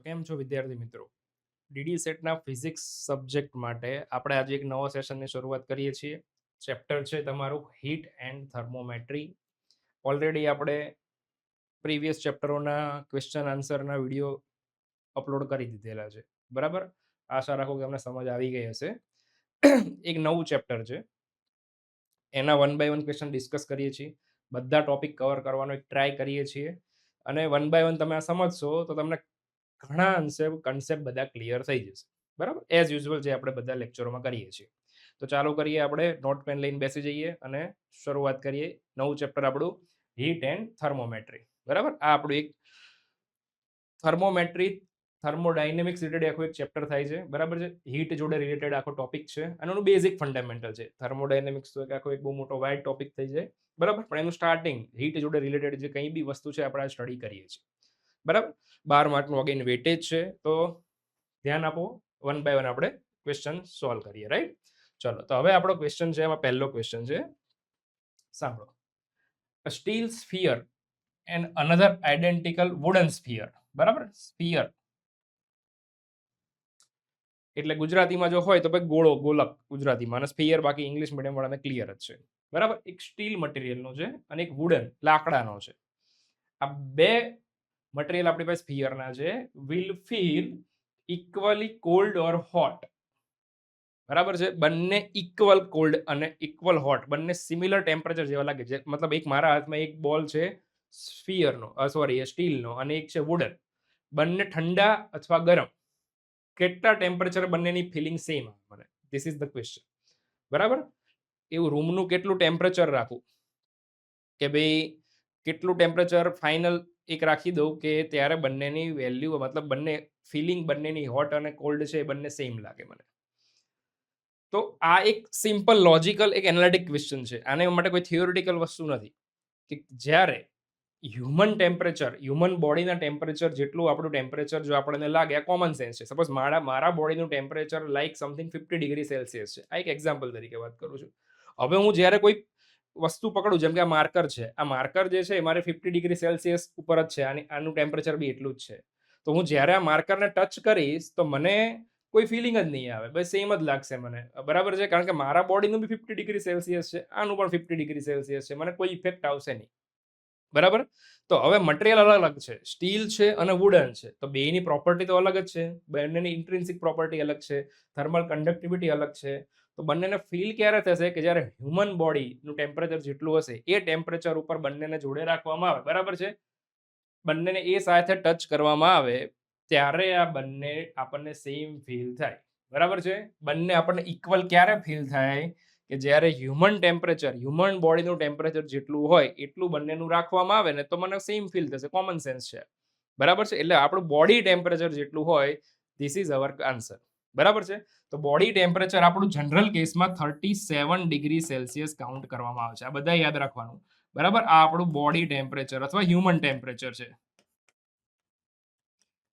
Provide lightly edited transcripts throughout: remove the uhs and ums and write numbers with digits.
તો કેમ છો વિદ્યાર્થી મિત્રો? ડીડી સેટના ફિઝિક્સ સબ્જેક્ટ માટે આપણે આજે એક નવા સેશનની શરૂઆત કરીએ છીએ. ચેપ્ટર છે તમારું હીટ એન્ડ થર્મોમેટ્રી. ઓલરેડી આપણે પ્રીવિયસ ચેપ્ટરોના ક્વેશ્ચન આન્સરના વિડીયો અપલોડ કરી દીધેલા છે. બરાબર? આશા રાખો કે તમને સમજ આવી ગઈ હશે. એક નવું ચેપ્ટર છે. એના 1 બાય 1 ક્વેશ્ચન ડિસ્કસ કરીએ છીએ. બધા ટોપિક કવર કરવાનો એક ટ્રાય કરીએ છીએ. અને 1 બાય 1 તમે આ સમજશો તો તમને ઘણા અંશે કન્સેપ્ટ બધા ક્લિયર થઈ જશે. બરાબર? એઝ યુઝ્યુઅલ જે આપણે બધા લેક્ચરોમાં કરીએ છીએ. તો ચાલુ કરીએ, આપણે નોટ પેન લઈને બેસી જઈએ અને શરૂઆત કરીએ. નવું ચેપ્ટર આપણું હીટ એન્ડ થર્મોમેટ્રી. બરાબર? આ આપણું એક થર્મોમેટ્રી થર્મોડાયનેમિક્સ રિલેટેડ આખું એક ચેપ્ટર થાય છે. બરાબર છે? હીટ જોડે રિલેટેડ આખો ટોપિક છે અને એનું બેઝિક ફંડામેન્ટલ છે. થર્મોડાયનેમિક્સ તો આખો એક બહુ મોટો વાઇડ ટોપિક થઈ જાય. બરાબર? પણ એનું સ્ટાર્ટિંગ હીટ જોડે રિલેટેડ જે કંઈ બી વસ્તુ છે આપણે સ્ટડી કરીએ છીએ. બરાબર? 12 માર્કનું અગેન વેટેજ છે. તો ધ્યાન આપો. 1 બાય 1 આપણે ક્વેશ્ચન સોલ્વ કરીએ. રાઈટ? ચલો, તો હવે આપણો ક્વેશ્ચન છે, એમાં પહેલો ક્વેશ્ચન છે, સાંભળો. A steel sphere and another identical wooden sphere. બરાબર? સ્ફિયર એટલે ગુજરાતીમાં જો હોય તો ભાઈ ગોળો, ગોલક ગુજરાતીમાં, અને સ્ફિયર બાકી ઇંગ્લિશ મીડિયમ વાળાને ક્લિયર જ છે. બરાબર? એક સ્ટીલ મટીરિયલનો છે અને એક વુડન લાકડાનો છે. આ બે મટીરિયલ આપણી પાસે સ્ફિયરના છે. Will feel equally cold or hot. બરાબર છે? બંને ઇક્વલ કોલ્ડ અને ઇક્વલ હોટ, બંને સિમિલર ટેમ્પરેચર જેવા લાગે છે. મતલબ એક મારા હાથમાં એક બોલ છે સ્ફિયરનો, સોરી સ્ટીલનો, અને એક છે વુડન. બંને ઠંડા અથવા ગરમ, કેટલા ટેમ્પરેચર બંનેની ફિલિંગ સેમ આવે મને? This is the question. બરાબર? એવું રૂમનું કેટલું ટેમ્પરેચર રાખવું કે ભાઈ કેટલું ટેમ્પરેચર ફાઇનલ એક રાખી દઉં કે ત્યારે બંનેની વેલ્યુ, મતલબ બંને ફિલિંગ બંનેની હોટ અને કોલ્ડ છે એ બંને સેમ લાગે મને. તો આ એક સિમ્પલ લોજિકલ એક એનાલિટિક ક્વેશ્ચન છે. આને માટે કોઈ થિયોરિટિકલ વસ્તુ નથી. કે જ્યારે હ્યુમન ટેમ્પરેચર, હ્યુમન બોડીના ટેમ્પરેચર જેટલું આપણું ટેમ્પરેચર જો આપણને લાગે, આ કોમન સેન્સ છે. સપોઝ મારા બોડીનું temperature like something 50 degree Celsius છે. આ એક એક્ઝામ્પલ તરીકે વાત કરું છું. હવે હું જ્યારે કોઈ વસ્તુ પકડું, જેમ કે આ માર્કર છે, આ માર્કર જે છે એ મારે 50 ડિગ્રી સેલ્સિયસ ઉપર જ છે, આનું ટેમ્પરેચર બી એટલું જ છે. તો હું જ્યારે આ માર્કરને ટચ કરીશ તો મને કોઈ ફિલિંગ જ નહીં આવે, બસ સેમ જ લાગશે મને. બરાબર છે? કારણ કે મારા બોડીનું બી 50 ડિગ્રી સેલ્સિયસ છે, આનું પણ 50 ડિગ્રી સેલ્સિયસ છે, મને કોઈ ઇફેક્ટ આવશે નહીં. બરાબર? તો હવે મટીરિયલ અલગ અલગ છે, સ્ટીલ છે અને વુડન છે, તો બેની પ્રોપર્ટી તો અલગ જ છે. બંનેની ઇન્ટ્રિન્સિક પ્રોપર્ટી અલગ છે, થર્મલ કંડક્ટિવિટી અલગ છે. તો બંનેને ફીલ ક્યારે થશે કે જ્યારે હ્યુમન બોડીનું ટેમ્પરેચર જેટલું હશે એ ટેમ્પરેચર ઉપર બંનેને જોડે રાખવામાં આવે. બરાબર છે? બંનેને એ સાથે ટચ કરવામાં આવે ત્યારે આ બંને આપણને સેમ ફીલ થાય. બરાબર છે? બંને આપણને ઇક્વલ ક્યારે ફીલ થાય કે જ્યારે હ્યુમન ટેમ્પરેચર, હ્યુમન બોડીનું ટેમ્પરેચર જેટલું હોય એટલું બંનેનું રાખવામાં આવે ને તો મને સેમ ફીલ થશે. કોમન સેન્સ છે. બરાબર છે? એટલે આપણું બોડી ટેમ્પરેચર જેટલું હોય, ધીસ ઇઝ અવર આન્સર. બરાબર છે? તો બોડી ટેમ્પરેચર આપણું જનરલ કેસમાં 37 ડિગ્રી સેલ્સિયસ કાઉન્ટ કરવામાં આવે છે. આ બધા યાદ રાખવાનું. બરાબર? આ આપણું બોડી ટેમ્પરેચર અથવા હ્યુમન ટેમ્પરેચર છે.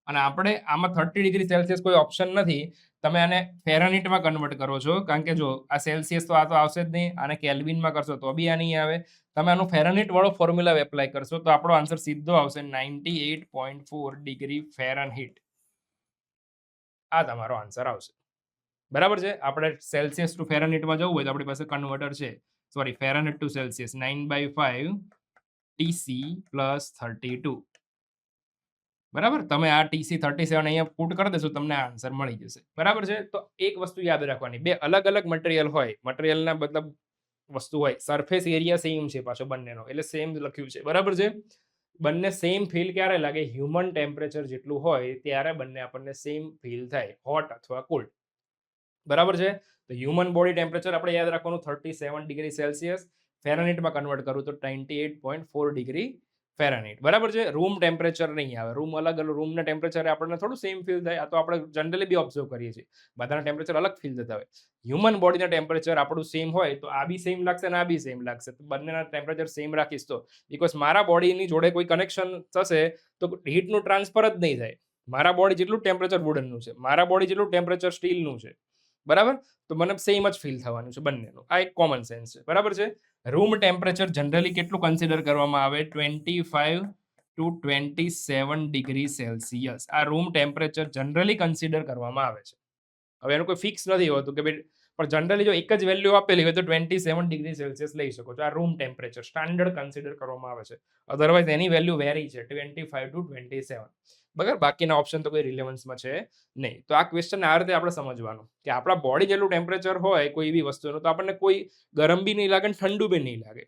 અને આપણે આમાં 30 ડિગ્રી સેલ્સિયસ કોઈ ઓપ્શન નથી. તમે આને ફેરનહીટમાં કન્વર્ટ કરો છો, કારણ કે જો આ સેલ્સિયસ તો આ તો આવશે જ નહીં, આને કેલ્વિનમાં કરશો તો બી આ નહીં આવે. તમે આનું ફેરનહીટ વાળો ફોર્મ્યુલા એપ્લાય કરશો તો આપણો આન્સર સીધો આવશે 98.4 ડિગ્રી ફેરનહીટ. આ તમારો આન્સર આવશે. બરાબર છે? આપણે સેલ્સિયસ ટુ ફેરનહીટમાં જવું હોય તો આપણી પાસે કન્વર્ટર છે. Sorry, Fahrenheit to Celsius 9/5 TC + 32. બરાબર? તમે આ TC 37 અહીંયા પુટ કરી દેશો, તમને આ આન્સર મળી જશે. બરાબર છે? તો એક વસ્તુ યાદ રાખવાની, બે અલગ અલગ મટીરિયલ હોય, મટીરિયલના મતલબ વસ્તુ હોય, સરફેસ એરિયા સેમ છે પાછો બંનેનો, એટલે સેમ લખ્યું છે. બરાબર છે? બંને સેમ ફીલ ક્યારે લાગે? હ્યુમન ટેમ્પરેચર જેટલું હોય ત્યારે બંને આપણને સેમ ફીલ થાય, હોટ અથવા કોલ્ડ. બરાબર છે? તો હ્યુમન બોડી ટેમ્પરેચર આપણે યાદ રાખવાનું 37 ડિગ્રી સેલ્સિયસ. ફેરનહીટમાં કન્વર્ટ કરું તો 98.4 ડિગ્રી ફેરનહીટ. બરાબર છે? રૂમ ટેમ્પરેચર નહીં આવે. રૂમ અલગ અલગ, રૂમના ટેમ્પરેચર આપણને થોડું સેમ ફીલ થાય. આ તો આપણે જનરલી બી ઓબ્ઝર્વ કરીએ છીએ. બધાના ટેમ્પરેચર અલગ ફીલ થતા હોય. હ્યુમન બોડીના ટેમ્પરેચર આપણું સેમ હોય તો આ બી સેમ લાગશે અને આ બી સેમ લાગશે. તો બંનેના ટેમ્પરેચર સેમ રાખીશ તો, બીકોઝ મારા બોડીની જોડે કોઈ કનેક્શન થશે તો હીટનું ટ્રાન્સફર જ નહીં થાય. મારા બોડી જેટલું ટેમ્પરેચર વુડનનું છે, મારા બોડી જેટલું ટેમ્પરેચર સ્ટીલનું છે. બરાબર? તો મને સેમ જ ફીલ થવાનું છે બંનેનું. આ એક કોમન સેન્સ છે. બરાબર છે? રૂમ ટેમ્પરેચર જનરલી કેટલું કન્સિડર કરવામાં આવે? 25 ટુ 27 ડિગ્રી સેલ્સિયસ આ રૂમ ટેમ્પરેચર જનરલી કન્સિડર કરવામાં આવે છે. હવે એનું કોઈ ફિક્સ નથી હોતું કે ભાઈ, પણ જનરલી જો એક જ વેલ્યુ આપેલી હોય તો 27 ડિગ્રી સેલ્સિયસ લઈ શકો છો. આ રૂમ ટેમ્પરેચર સ્ટાન્ડર્ડ કન્સિડર કરવામાં આવે છે. અધરવાઇઝ એની વેલ્યુ વેરી છે 25 ટુ 27. બરાબર, બાકીના ઓપ્શન તો કોઈ રિલેવન્સમાં છે નહીં. તો આ ક્વેશ્ચન આ રીતે આપણે સમજવાનું કે આપણા બોડી જેટલું ટેમ્પરેચર હોય કોઈ એવી વસ્તુનું તો આપણને કોઈ ગરમ બી નહીં લાગે ને ઠંડુ બી નહીં લાગે,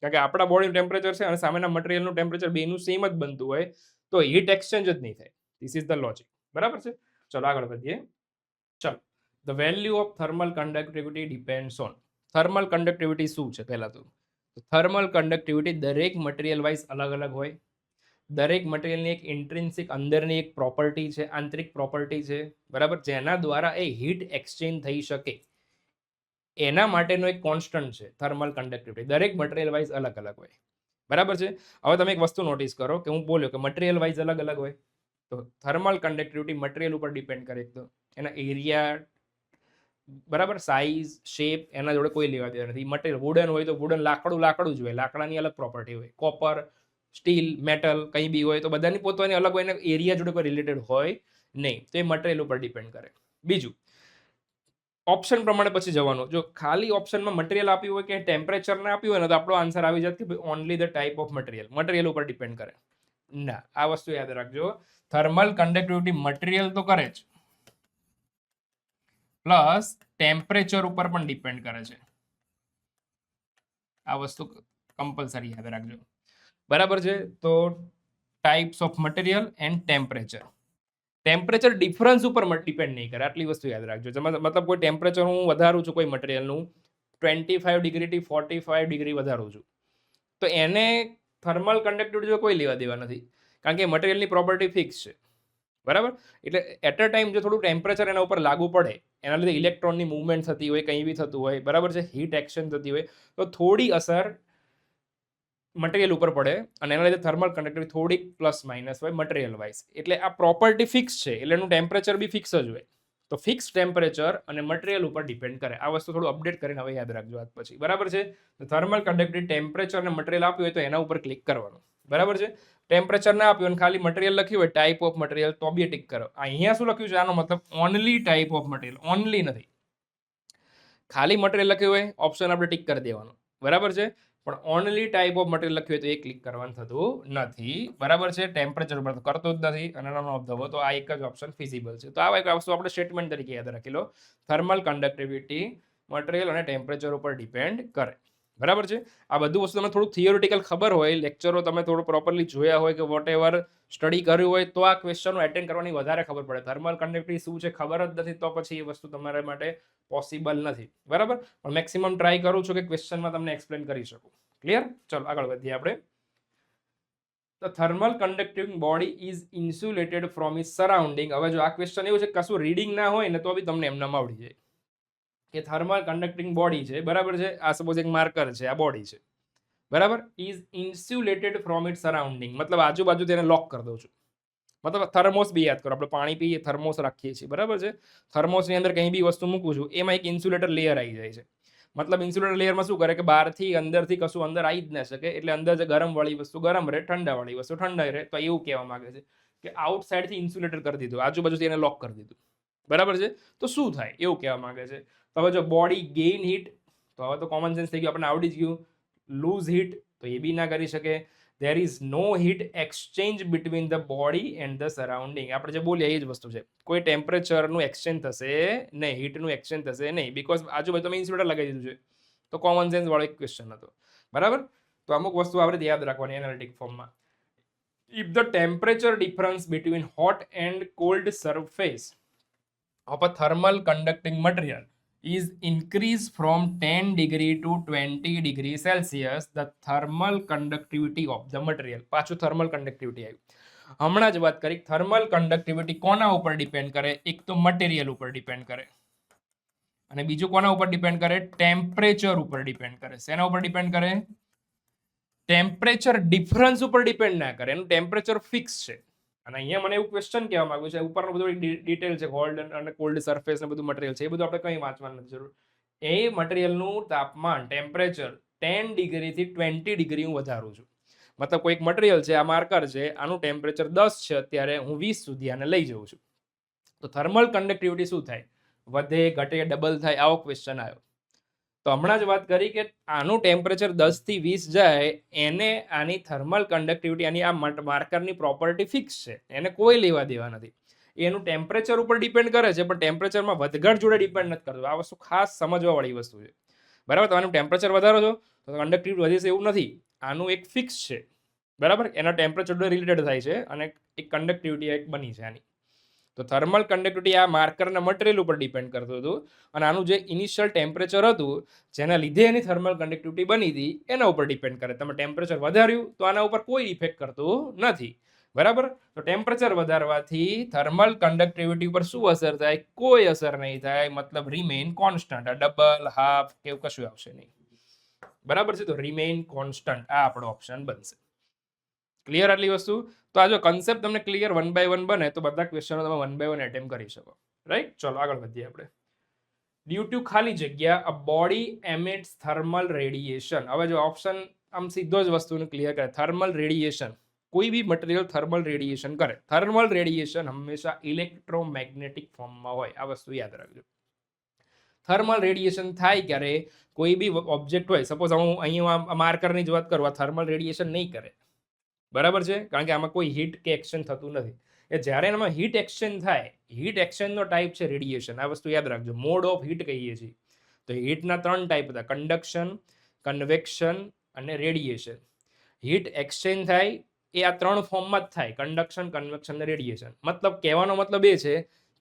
કારણ કે આપણા બોડીનું ટેમ્પરેચર છે અને સામેના મટીરિયલનું ટેમ્પરેચર બેનું સેમ જ બનતું હોય તો હીટ એક્સચેન્જ જ નહીં થાય. This is the logic. બરાબર છે, ચલો આગળ વધીએ. ચલો, the value of thermal conductivity depends on. Thermal conductivity શું છે પહેલા તો? થર્મલ કન્ડક્ટિવિટી દરેક મટીરિયલ વાઇઝ અલગ અલગ હોય. દરેક મટીરિયલની એક ઇન્ટ્રિન્સિક અંદરની એક પ્રોપર્ટી છે, આંતરિક પ્રોપર્ટી છે, બરાબર, જેના દ્વારા એ હીટ એક્સચેન્જ થઈ શકે એના માટેનો એક કોન્સ્ટન્ટ છે થર્મલ કન્ડક્ટિવિટી. દરેક મટીરિયલ વાઇઝ અલગ અલગ હોય. બરાબર છે. હવે તમે એક વસ્તુ નોટિસ કરો કે હું બોલ્યો કે મટીરિયલ વાઇઝ અલગ અલગ હોય, તો થર્મલ કન્ડક્ટિવિટી મટીરિયલ ઉપર ડિપેન્ડ કરે. એક તો એના એરિયા, બરાબર, સાઇઝ, શેપ, એના જોડે કોઈ લેવા દેવા નથી. મટીરિયલ વુડન હોય તો વુડન લાકડું જ હોય, લાકડાની અલગ પ્રોપર્ટી હોય. કોપર, સ્ટીલ, મેટલ કંઈ બી હોય તો બધાની પોતાની અલગ હોય ને એરિયા જોડે કોઈ રિલેટેડ હોય નહીં. તો એ મટીરિયલ ઉપર ડિપેન્ડ કરે. બીજું, ઓપ્શન પ્રમાણે પછી જવાનું. જો ખાલી ઓપ્શનમાં મટીરિયલ આપ્યું હોય કે ટેમ્પરેચર ના આપ્યું હોય ને તો આપણો આન્સર આવી જાય કે ભાઈ only the type of material, material ઉપર ડિપેન્ડ કરે. ના, આ વસ્તુ યાદ રાખજો. થર્મલ કન્ડક્ટિવિટી મટીરિયલ તો કરે જ, પ્લસ ટેમ્પરેચર ઉપર પણ ડિપેન્ડ કરે છે. આ વસ્તુ કમ્પલસરી યાદ રાખજો. બરાબર છે. તો types of material and temperature. Temperature difference ઉપર ડિપેન્ડ નહીં કરે, આટલી વસ્તુ યાદ રાખજો. મતલબ કોઈ ટેમ્પરેચર હું વધારું છું કોઈ મટીરિયલનું 25 ડિગ્રીથી 45 ડિગ્રી વધારું છું તો એને થર્મલ કન્ડક્ટિવિટી જો કોઈ લેવા દેવા નથી, કારણ કે મટીરિયલની પ્રોપર્ટી ફિક્સ છે. બરાબર, એટલે એટ અ ટાઈમ જો થોડું ટેમ્પરેચર એના ઉપર લાગુ પડે, એના લીધે ઇલેક્ટ્રોનની મૂવમેન્ટ થતી હોય, કંઈ બી થતું હોય, બરાબર છે, હીટ એક્શન થતી હોય, તો થોડી અસર મટીરિયલ ઉપર પડે અને એના લીધે થર્મલ કન્ડક્ટિવિટી થોડીક પ્લસ માઇનસ હોય મટીરિયલ વાઇઝ. એટલે આ પ્રોપર્ટી ફિક્સ છે એટલે એનું ટેમ્પરેચર બી ફિક્સ જ હોય. તો ફિક્સ ટેમ્પરેચર અને મટીરિયલ ઉપર ડિપેન્ડ કરે. આ વસ્તુ થોડું અપડેટ કરીને હવે યાદ રાખજો આજ પછી. બરાબર છે. થર્મલ કન્ડક્ટિવિટી ટેમ્પરેચર અને મટીરિયલ આપ્યું હોય તો એના ઉપર ક્લિક કરવાનું. બરાબર છે. ટેમ્પરેચર ના આપ્યું અને ખાલી મટીરિયલ લખ્યું હોય, ટાઈપ ઓફ મટીરિયલ, તો બી ટિક કરો. અહીંયા શું લખ્યું છે? આનો મતલબ only type of material, only નથી. ખાલી મટીરિયલ લખ્યું હોય ઓપ્શન આપણે ટિક કરી દેવાનું. બરાબર છે. પણ ઓનલી ટાઈપ ઓફ મટીરિયલ લખ્યું હોય તો એ ક્લિક કરવાનું થતું નથી. બરાબર છે. ટેમ્પરેચર ઉપર તો કરતો જ નથી અને નન ઓફ ધ તો આ એક જ ઓપ્શન ફિઝિબલ છે. તો આ એક વસ્તુ આપણે સ્ટેટમેન્ટ તરીકે યાદ રાખી લો. થર્મલ કન્ડક્ટિવિટી મટીરિયલ અને ટેમ્પરેચર ઉપર ડિપેન્ડ કરે. બરાબર છે. આ બધું વસ્તુ તમે થોડું થિયોરિટિકલ ખબર હોય, લેક્ચરો તમે થોડું પ્રોપરલી જોયા હોય કે વોટ એવર સ્ટડી કર્યું હોય તો આ ક્વેશ્ચનો એટેન્ડ કરવાની વધારે ખબર પડે. થર્મલ કન્ડક્ટિવિટી શું છે ખબર જ નથી તો પછી એ વસ્તુ તમારા માટે પોસિબલ નથી. બરાબર, પણ મેક્સિમમ ટ્રાય કરું છું કે ક્વેશ્ચનમાં તમને એક્સપ્લેન કરી શકું. ક્લિયર? ચલો આગળ વધીએ આપણે. The thermal conducting body is insulated from its surrounding. હવે જો આ ક્વેશ્ચન એવું છે કશું રીડિંગ ના હોય ને તો બી તમને એમને આવડી જાય કે થર્મલ કન્ડક્ટિંગ બોડી છે, બરાબર છે, આ સપોઝ એક માર્કર છે, આ બોડી છે, બરાબર, is insulated from it surrounding, મતલબ આજુબાજુ તેને લોક કરી દઉં છું. મતલબ થર્મોસ બી યાદ કરો, આપણે પાણી પીએ થર્મોસ રાખીએ છીએ, બરાબર છે. થર્મોસની અંદર કંઈ બી વસ્તુ મૂકું છું એમાં એક ઇન્સ્યુલેટર લેયર આવી જાય છે. મતલબ ઇન્સ્યુલેટર લેયરમાં શું કરે કે બહારથી અંદરથી કશું અંદર આવી જ ના શકે, એટલે અંદર જે ગરમવાળી વસ્તુ ગરમ રહે, ઠંડાવાળી વસ્તુ ઠંડા રહે. તો એવું કહેવા માંગે છે કે આઉટસાઇડથી ઇન્સ્યુલેટર કરી દીધું, આજુબાજુથી એને લોક કરી દીધું. બરાબર છે. તો શું થાય એવું કહેવા માંગે છે. તો હવે જો બોડી ગેઇન હીટ, તો હવે તો કોમન સેન્સ થઈ ગયું, આપણને આવડી જ ગયું. લૂઝ હીટ, તો એ બી ના કરી શકે. there is no heat exchange between the body and the surrounding. આપણે જે બોલીએ એ જ વસ્તુ છે. કોઈ ટેમ્પરેચરનું એક્સચેન્જ થશે નહીં, હીટનું એક્સચેન્જ થશે નહીં, બીકોઝ આજુબાજુ તમે ઇન્સ્યુલેટર લગાવી દીધું છે. તો કોમન સેન્સ વાળો એક ક્વેશ્ચન હતો. બરાબર. તો અમુક વસ્તુ આપણે યાદ રાખવાની એનાલિટિક ફોર્મમાં. if the temperature difference between hot and cold surface of a thermal conducting material is increased from 10 degree to 20 degree Celsius, the thermal conductivity of the material. પાછું થર્મલ કન્ડક્ટિવિટી આવ્યું. હમણાં જ વાત કરી, થર્મલ કન્ડક્ટિવિટી કોના ઉપર depend કરે? એક તો મટીરિયલ ઉપર ડિપેન્ડ કરે અને બીજું કોના ઉપર ડિપેન્ડ કરે? ટેમ્પરેચર ઉપર ડિપેન્ડ કરે. શેના ઉપર ડિપેન્ડ કરે? ટેમ્પરેચર ડિફરન્સ ઉપર ડિપેન્ડ ના કરે, એનું ટેમ્પરેચર ફિક્સ છે. અને અહીંયા મને એવું ક્વેશ્ચન કહેવા માંગ્યું છે, ઉપરનું બધું ડિટેલ છે, હોલ્ડ અને કોલ્ડ સરફેસ ને બધું મટીરિયલ છે, એ બધું આપણે કંઈ વાંચવાનું નથી જરૂર. એ મટીરિયલનું તાપમાન, ટેમ્પરેચર 10 ડિગ્રીથી 20 ડિગ્રી હું વધારું છું. મતલબ કોઈ એક મટીરિયલ છે, આ માર્કર છે, આનું ટેમ્પરેચર 10 છે અત્યારે, હું 20 સુધી આને લઈ જઉં છું, તો થર્મલ કન્ડક્ટિવિટી શું થાય? વધે, ઘટે, ડબલ થાય? આવો ક્વેશ્ચન આવ્યો. તો હમણાં જ વાત કરી કે આનું ટેમ્પરેચર 10 થી 20 જાય એને આની થર્મલ કન્ડક્ટિવિટી, આની આ માર્કરની પ્રોપર્ટી ફિક્સ છે, એને કોઈ લેવા દેવા નથી. એનું ટેમ્પરેચર ઉપર ડિપેન્ડ કરે છે, પણ ટેમ્પરેચરમાં વધઘટ જોડે ડિપેન્ડ નથી કરતું. આ વસ્તુ ખાસ સમજવાવાળી વસ્તુ છે, બરાબર? તો આનું ટેમ્પરેચર વધારો છો તો કન્ડક્ટિવિટી વધી છે એવું નથી, આનું એક ફિક્સ છે, બરાબર? એના ટેમ્પરેચર જોડે રિલેટેડ થાય છે અને એક કન્ડક્ટિવિટી એક બની છે આની. તો થર્મલ કન્ડક્ટિવિટી આ માર્કરના મટીરિયલ ઉપર ડિપેન્ડ કરતું હતું અને આનું જે ઇનિશિયલ ટેમ્પરેચર હતું જેના લીધે એની થર્મલ કન્ડક્ટિવિટી બની હતી એના ઉપર ડિપેન્ડ કરે. તમે ટેમ્પરેચર વધાર્યું તો આના ઉપર કોઈ ઇફેક્ટ કરતું નથી, બરાબર? તો ટેમ્પરેચર વધારવાથી થર્મલ કન્ડક્ટિવિટી ઉપર શું અસર થાય? કોઈ અસર નહીં થાય, મતલબ રિમેઇન કોન્સ્ટન્ટ. આ ડબલ, હાફ કે એવું કશું આવશે નહીં, બરાબર છે? તો રિમેઇન કોન્સ્ટન્ટ આ આપણો ઓપ્શન બનશે. ક્લિયર આટલી વસ્તુ? તો આ જો કન્સેપ્ટ તમને ક્લિયર 1 by 1 બને તો બધા ક્વેશ્ચનો તમે 1 by 1 એટેમ્પ કરી શકો, રાઈટ? ચલો આગળ વધીએ આપણે. ડ્યુ ટુ ખાલી જગ્યા અ બોડી એમિટ્સ થર્મલ રેડિયેશન. હવે જો ઓપ્શન આમ સીધો જ વસ્તુને ક્લિયર કરે. થર્મલ રેડિયેશન, કોઈ બી મટીરિયલ થર્મલ રેડિયેશન કરે. થર્મલ રેડિયેશન હંમેશા ઇલેક્ટ્રોમેગ્નેટિક ફોર્મમાં હોય, આ વસ્તુ યાદ રાખજો. થર્મલ રેડિયેશન થાય ક્યારે? કોઈ બી ઓબ્જેક્ટ હોય, સપોઝ હું અહીંયા માર્કરની જ વાત કરું, આ થર્મલ રેડિયેશન નહીં કરે, બરાબર છે? કારણ કે આમાં કોઈ હીટ કે એક્સચેન્જ થતું નથી. એ જ્યારે એમાં હીટ એક્સચેન્જ થાય, હીટ એક્સચેન્જનો ટાઈપ છે રેડિયેશન. આ વસ્તુ યાદ રાખજો. મોડ ઓફ હીટ કહીએ છીએ. તો હીટના 3 ટાઈપ હતા: કન્ડક્શન, કન્વેક્શન અને રેડિયેશન. હીટ એક્સચેન્જ થાય એ આ 3 ફોર્મમાં જ થાય: કન્ડક્શન, કન્વેક્શન અને રેડિયેશન. મતલબ કહેવાનો મતલબ એ છે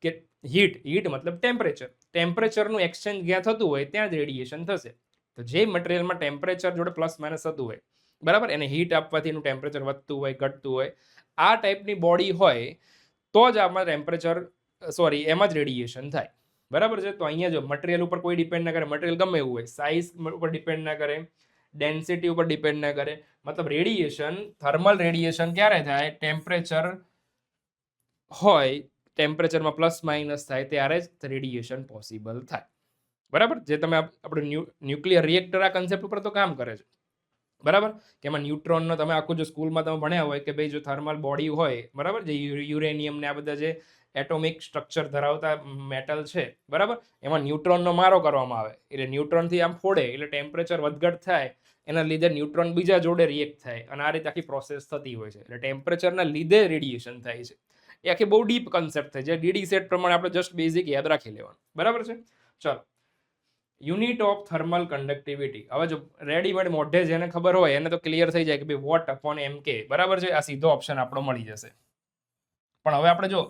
કે હીટ મતલબ ટેમ્પરેચર, ટેમ્પરેચરનું એક્સચેન્જ જ્યાં થતું હોય ત્યાં જ રેડિયેશન થશે. તો જે મટીરિયલમાં ટેમ્પરેચર જોડે પ્લસ માઇનસ થતું હોય, બરાબર, એને હીટ આપવાથી એનું ટેમ્પરેચર વધતું હોય, ઘટતું હોય, આ ટાઈપની બોડી હોય તો જ આમાં ટેમ્પરેચર એમાં જ રેડિયેશન થાય, બરાબર છે? તો અહીંયા જો મટીરિયલ ઉપર કોઈ ડિપેન્ડ ના કરે, મટીરિયલ ગમે એવું હોય, સાઇઝ ઉપર ડિપેન્ડ ના કરે, ડેન્સિટી ઉપર ડિપેન્ડ ના કરે. મતલબ રેડિયેશન, થર્મલ રેડિયેશન ક્યારે થાય? ટેમ્પરેચર હોય, ટેમ્પરેચરમાં પ્લસ માઇનસ થાય ત્યારે જ રેડિયેશન પોસિબલ થાય, બરાબર? જે તમે આપણે ન્યુક્લિયર રિએક્ટર આ કન્સેપ્ટ ઉપર તો કામ કરે છે, બરાબર? કે એમાં ન્યુટ્રોનનો તમે આખું જો સ્કૂલમાં તમે ભણ્યા હોય કે ભાઈ જો થર્મલ બોડી હોય, બરાબર, જે યુરેનિયમ ને આ બધા જે એટોમિક સ્ટ્રક્ચર ધરાવતા મેટલ છે, બરાબર, એમાં ન્યુટ્રોનનો મારો કરવામાં આવે એટલે ન્યુટ્રોનથી આમ ફોડે એટલે ટેમ્પરેચર વધઘટ થાય, એના લીધે ન્યુટ્રોન બીજા જોડે રિએક્ટ થાય અને આ રીતે આખી પ્રોસેસ થતી હોય છે. એટલે ટેમ્પરેચરના લીધે રેડિયેશન થાય છે. એ આખી બહુ ડીપ કન્સેપ્ટ થાય છે. ડીડી સેટ પ્રમાણે આપણે જસ્ટ બેઝિક યાદ રાખી લેવાનું, બરાબર છે? ચલો, યુનિટ ઓફ થર્મલ કન્ડક્ટિવિટી. હવે જો રેડીમેડ મોઢે જેને ખબર હોય એને તો ક્લિયર થઈ જાય કે ભાઈ વોટ અપોન એમ કે, બરાબર છે? આ સીધો ઓપ્શન આપણો મળી જશે. પણ હવે આપણે જો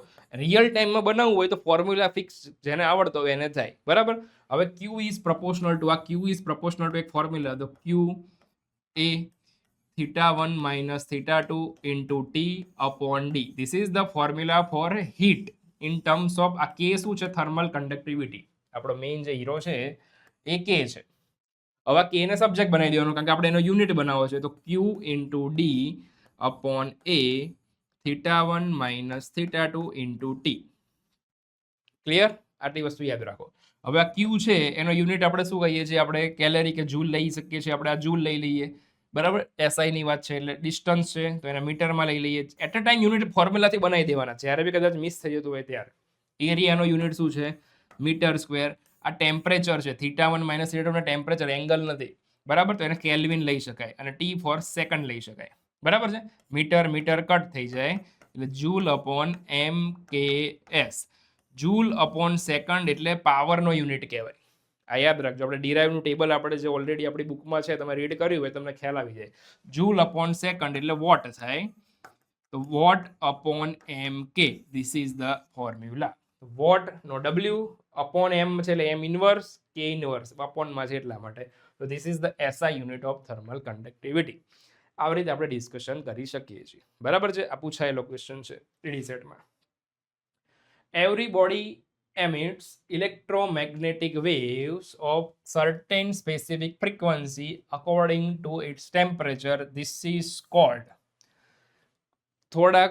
રિયલ ટાઈમમાં બનાવવું હોય તો ફોર્મ્યુલા ફિક્સ જેને આવડતો હોય એને થાય, બરાબર? હવે ક્યુ ઇઝ પ્રપોર્શનલ ટુ, આ ક્યુ ઇઝ પ્રપોર્શનલ ટુ એક ફોર્મ્યુલા, તો ક્યુ એ θ1 minus θ2 into T upon D. This is the formula for heat in terms of આ K શું છે? Thermal conductivity. આપણો મેઇન જે હીરો છે એ K છે. હવે K ને સબ્જેક્ટ બનાવી દેવાનો કારણ કે આપણે એનો યુનિટ બનાવવો છે. તો Q into D upon A θ1 minus θ2 into T. Clear? આટલી વસ્તુ યાદ રાખો. હવે આ Q છે એનો યુનિટ આપણે શું કહીએ છીએ? આપણે કેલેરી કે જૂલ લઈ શકીએ છીએ. આપણે આ જૂલ લઈ લઈએ, બરાબર? SI ની વાત છે એટલે ડિસ્ટન્સ છે તો એને મીટરમાં લઈ લઈએ. એટ અ ટાઈમ યુનિટ ફોર્મ્યુલાથી બનાવી દેવાના, જ્યારે બી કદાચ મિસ થઈ જતું હોય ત્યારે. એરિયાનો યુનિટ શું છે? Metre square. આ ટેમ્પરેચર છે, θ1 માઇનસ θ2 ટેમ્પરેચર, એંગલ નથી, બરાબર? તો એને કેલ્વિન લઈ શકાય અને T ફોર સેકન્ડ લઈ શકાય, બરાબર છે? મીટર મીટર કટ થઈ જાય એટલે joule upon MKS. Joule upon second એટલે પાવરનો યુનિટ કહેવાય. આ યાદ રાખજો. આપણે ડિરાઇવનું ટેબલ આપણે જે ઓલરેડી આપણી બુકમાં છે, તમે રીડ કર્યું હોય તમને ખ્યાલ આવી જાય. જૂલ અપોન સેકન્ડ એટલે વોટ થાય, તો વોટ અપોન એમ કે. This is the formula. Watt નો W અપોન એમ છે એટલે એમ ઇનવર્સ, કે ઇનવર્સ અપોનમાં છે એટલા માટે. તો this is the SI unit of thermal conductivity. આવી રીતે આપણે ડિસ્કશન કરી શકીએ છીએ, બરાબર છે? આ પૂછાયેલો ક્વેશ્ચન છે ડીડી સેટમાં. Every body emits electromagnetic waves of certain specific frequency according to its temperature. This is called. થોડા